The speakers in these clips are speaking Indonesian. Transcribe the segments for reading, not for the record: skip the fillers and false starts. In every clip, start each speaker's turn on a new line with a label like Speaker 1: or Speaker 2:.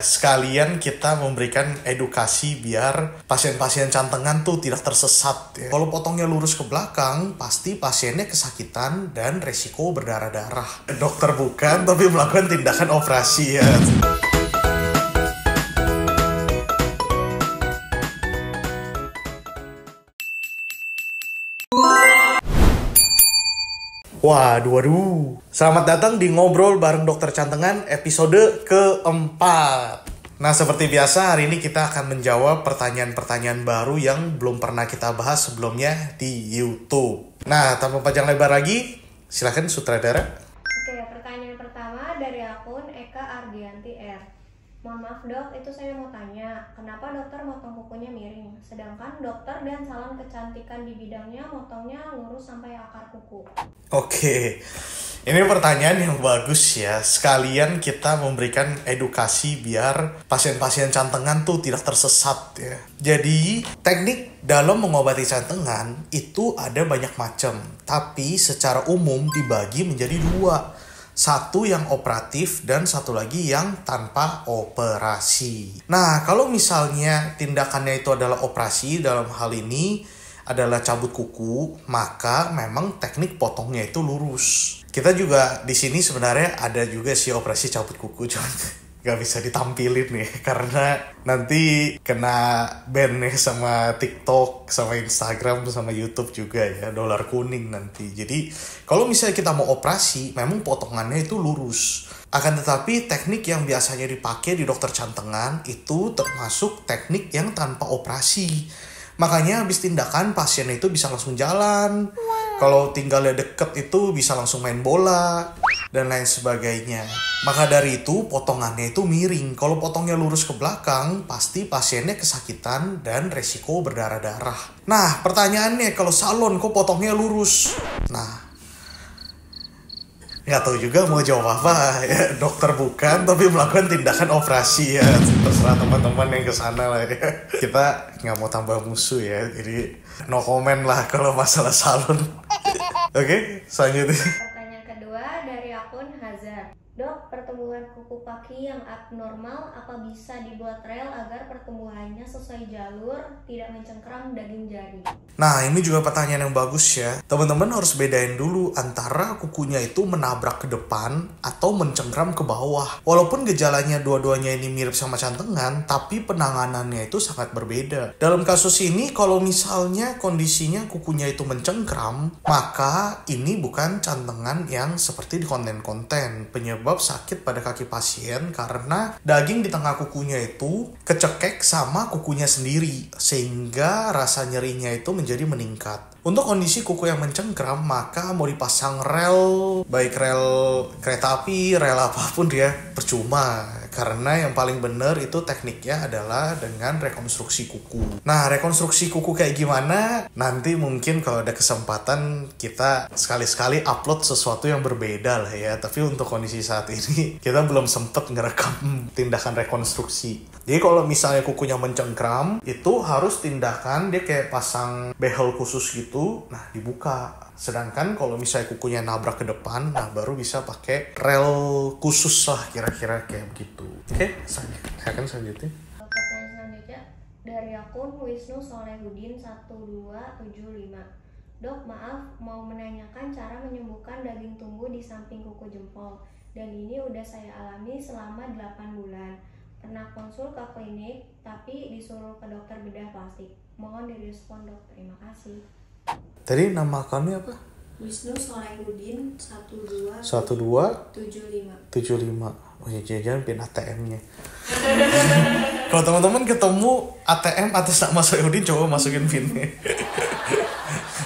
Speaker 1: Sekalian kita memberikan edukasi biar pasien-pasien cantengan tuh tidak tersesat ya. Kalau potongnya lurus ke belakang, pasti pasiennya kesakitan dan resiko berdarah-darah. Dokter bukan, tapi melakukan tindakan operasi ya. Waduh. Selamat datang di Ngobrol bareng Dokter Cantengan episode keempat. Nah, seperti biasa hari ini kita akan menjawab pertanyaan-pertanyaan baru yang belum pernah kita bahas sebelumnya di YouTube. Nah, tanpa panjang lebar lagi, silakan sutradara.
Speaker 2: Oke, pertanyaan pertama dari akun Eka Ardianti R. Mohon maaf dok, itu saya mau tanya, kenapa dokter motong kukunya miring? Sedangkan dokter dan salon kecantikan di bidangnya motongnya lurus sampai akar kuku.
Speaker 1: Oke, ini pertanyaan yang bagus ya. Sekalian kita memberikan edukasi biar pasien-pasien cantengan tuh tidak tersesat ya. Jadi, teknik dalam mengobati cantengan itu ada banyak macam. Tapi secara umum dibagi menjadi dua. Satu yang operatif dan satu lagi yang tanpa operasi. Nah, kalau misalnya tindakannya itu adalah operasi, dalam hal ini adalah cabut kuku, maka memang teknik potongnya itu lurus. Kita juga di sini sebenarnya ada juga sih operasi cabut kuku, cuman gak bisa ditampilin nih karena nanti kena ban nih sama TikTok, sama Instagram, sama YouTube juga ya, dolar kuning nanti. Jadi kalau misalnya kita mau operasi, memang potongannya itu lurus. Akan tetapi teknik yang biasanya dipakai di dokter cantengan itu termasuk teknik yang tanpa operasi. Makanya habis tindakan pasien itu bisa langsung jalan. Kalau tinggalnya deket itu bisa langsung main bola dan lain sebagainya. Maka dari itu potongannya itu miring. Kalau potongnya lurus ke belakang, pasti pasiennya kesakitan dan resiko berdarah-darah. Nah, pertanyaannya kalau salon kok potongnya lurus? Nah, nggak tahu juga mau jawab apa ya. Dokter bukan, tapi melakukan tindakan operasi ya. Terserah teman-teman yang kesana lah ya. Kita nggak mau tambah musuh ya, jadi no comment lah kalau masalah salon. Oke, selanjutnya.
Speaker 2: Pertanyaan kedua dari akun Hazard. Dok, pertumbuhan kuku kaki yang abnormal apa bisa dibuat rel agar pertumbuhannya sesuai jalur, tidak mencengkram daging jari?
Speaker 1: Nah, ini juga pertanyaan yang bagus ya. Teman-teman harus bedain dulu antara kukunya itu menabrak ke depan atau mencengkram ke bawah. Walaupun gejalanya dua-duanya ini mirip sama cantengan, tapi penanganannya itu sangat berbeda. Dalam kasus ini, kalau misalnya kondisinya kukunya itu mencengkram, maka ini bukan cantengan yang seperti di konten-konten. Penyebab sakit pada kaki pasien karena daging di tengah kukunya itu kecekek sama kukunya sendiri, sehingga rasa nyerinya itu menjadi meningkat. Untuk kondisi kuku yang mencengkram, maka mau dipasang rel, baik rel kereta api, rel apapun dia percuma. Karena yang paling benar itu tekniknya adalah dengan rekonstruksi kuku. Nah, rekonstruksi kuku kayak gimana? Nanti mungkin kalau ada kesempatan kita sekali-sekali upload sesuatu yang berbeda lah ya. Tapi untuk kondisi saat ini, kita belum sempet ngerekam tindakan rekonstruksi. Jadi kalau misalnya kukunya mencengkram, itu harus tindakan dia kayak pasang behel khusus gitu, nah dibuka. Sedangkan kalau misalnya kukunya nabrak ke depan, nah baru bisa pakai rel khusus lah kira-kira kayak begitu. Oke, silakan selanjutnya.
Speaker 2: Pertanyaan selanjutnya dari akun Wisnu Solehudin 1275. Dok, maaf mau menanyakan cara menyembuhkan daging tumbuh di samping kuku jempol. Dan ini udah saya alami selama 8 bulan. Pernah konsul ke klinik, tapi disuruh ke dokter bedah plastik. Mohon direspon dok, terima kasih.
Speaker 1: Tadi nama akunnya apa?
Speaker 2: Wisnu Solehudin 1275.
Speaker 1: 75. Oh ya, jangan pin ATM-nya. Kalau teman-teman ketemu ATM atas nama Solehudin, coba masukin pinnya.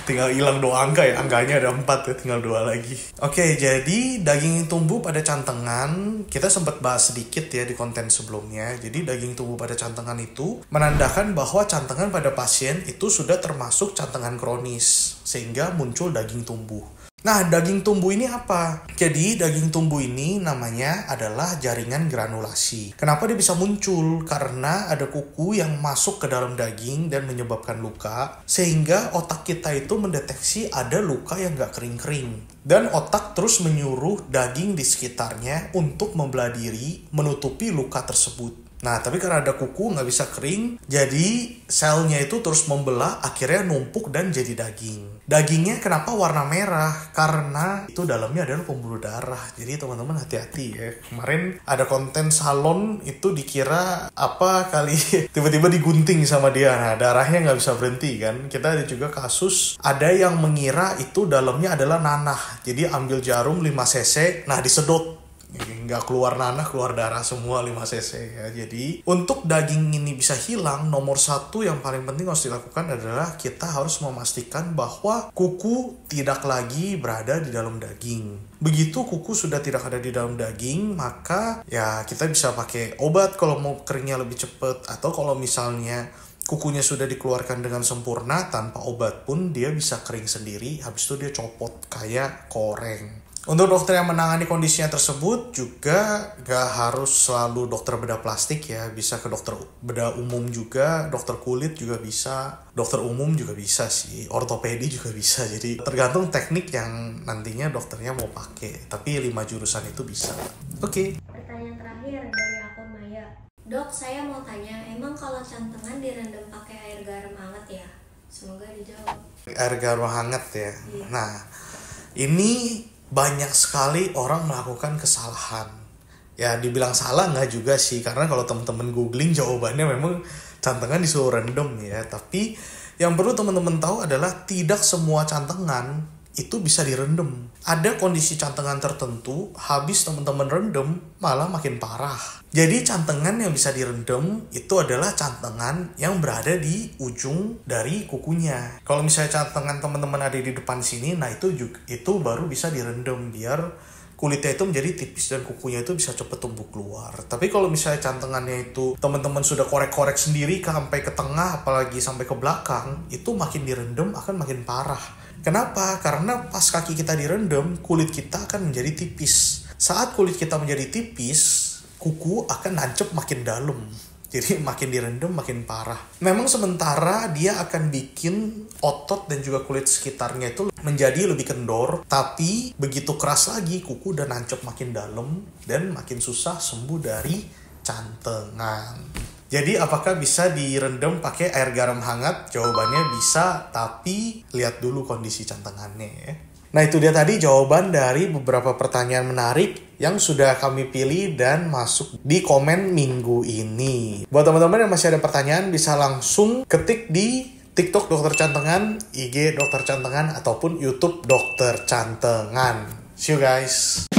Speaker 1: Tinggal hilang 2 angka ya, angkanya ada 4 ya, tinggal 2 lagi. Oke, jadi daging tumbuh pada cantengan, kita sempat bahas sedikit ya di konten sebelumnya. Jadi daging tumbuh pada cantengan itu menandakan bahwa cantengan pada pasien itu sudah termasuk cantengan kronis, sehingga muncul daging tumbuh. Nah, daging tumbuh ini apa? Jadi, daging tumbuh ini namanya adalah jaringan granulasi. Kenapa dia bisa muncul? Karena ada kuku yang masuk ke dalam daging dan menyebabkan luka, sehingga otak kita itu mendeteksi ada luka yang gak kering-kering. Dan otak terus menyuruh daging di sekitarnya untuk membelah diri, menutupi luka tersebut. Nah, tapi karena ada kuku nggak bisa kering, jadi selnya itu terus membelah, akhirnya numpuk dan jadi daging. Dagingnya kenapa warna merah? Karena itu dalamnya adalah pembuluh darah. Jadi teman-teman hati-hati ya. Kemarin ada konten salon itu dikira apa kali tiba-tiba digunting sama dia. Nah, darahnya nggak bisa berhenti kan. Kita ada juga kasus ada yang mengira itu dalamnya adalah nanah. Jadi ambil jarum 5 cc, nah disedot. Nggak keluar nanah, keluar darah semua 5 cc ya. Jadi untuk daging ini bisa hilang, nomor satu yang paling penting harus dilakukan adalah kita harus memastikan bahwa kuku tidak lagi berada di dalam daging. Begitu kuku sudah tidak ada di dalam daging, maka ya kita bisa pakai obat kalau mau keringnya lebih cepat, atau kalau misalnya kukunya sudah dikeluarkan dengan sempurna tanpa obat pun dia bisa kering sendiri, habis itu dia copot kayak koreng. Untuk dokter yang menangani kondisinya tersebut juga gak harus selalu dokter bedah plastik ya. Bisa ke dokter bedah umum juga, dokter kulit juga bisa, dokter umum juga bisa sih, ortopedi juga bisa. Jadi tergantung teknik yang nantinya dokternya mau pakai. Tapi 5 jurusan itu bisa. Oke.
Speaker 2: Pertanyaan terakhir dari akun Maya. Dok, saya mau tanya, emang kalau cantengan direndam pakai air garam hangat ya? Semoga dijawab.
Speaker 1: Air garam hangat ya?
Speaker 2: Iya.
Speaker 1: Nah, ini banyak sekali orang melakukan kesalahan. Ya dibilang salah nggak juga sih, karena kalau teman-teman googling jawabannya memang cantengan disuruh rendam ya. Tapi yang perlu teman-teman tahu adalah tidak semua cantengan itu bisa direndam. Ada kondisi cantengan tertentu, habis teman-teman rendam malah makin parah. Jadi cantengan yang bisa direndam itu adalah cantengan yang berada di ujung dari kukunya. Kalau misalnya cantengan teman-teman ada di depan sini, nah itu baru bisa direndam biar kulitnya itu menjadi tipis dan kukunya itu bisa cepet tumbuh keluar. Tapi kalau misalnya cantengannya itu teman-teman sudah korek-korek sendiri sampai ke tengah, apalagi sampai ke belakang, itu makin direndam akan makin parah. Kenapa? Karena pas kaki kita direndam, kulit kita akan menjadi tipis. Saat kulit kita menjadi tipis, kuku akan nancep makin dalam. Jadi makin direndam makin parah. Memang sementara dia akan bikin otot dan juga kulit sekitarnya itu menjadi lebih kendor. Tapi begitu keras lagi, kuku udah nancep makin dalam dan makin susah sembuh dari cantengan. Jadi apakah bisa direndam pakai air garam hangat? Jawabannya bisa, tapi lihat dulu kondisi cantengannya ya. Nah itu dia tadi jawaban dari beberapa pertanyaan menarik yang sudah kami pilih dan masuk di komen minggu ini. Buat teman-teman yang masih ada pertanyaan bisa langsung ketik di TikTok Dokter Cantengan, IG Dokter Cantengan, ataupun YouTube Dokter Cantengan. See you guys!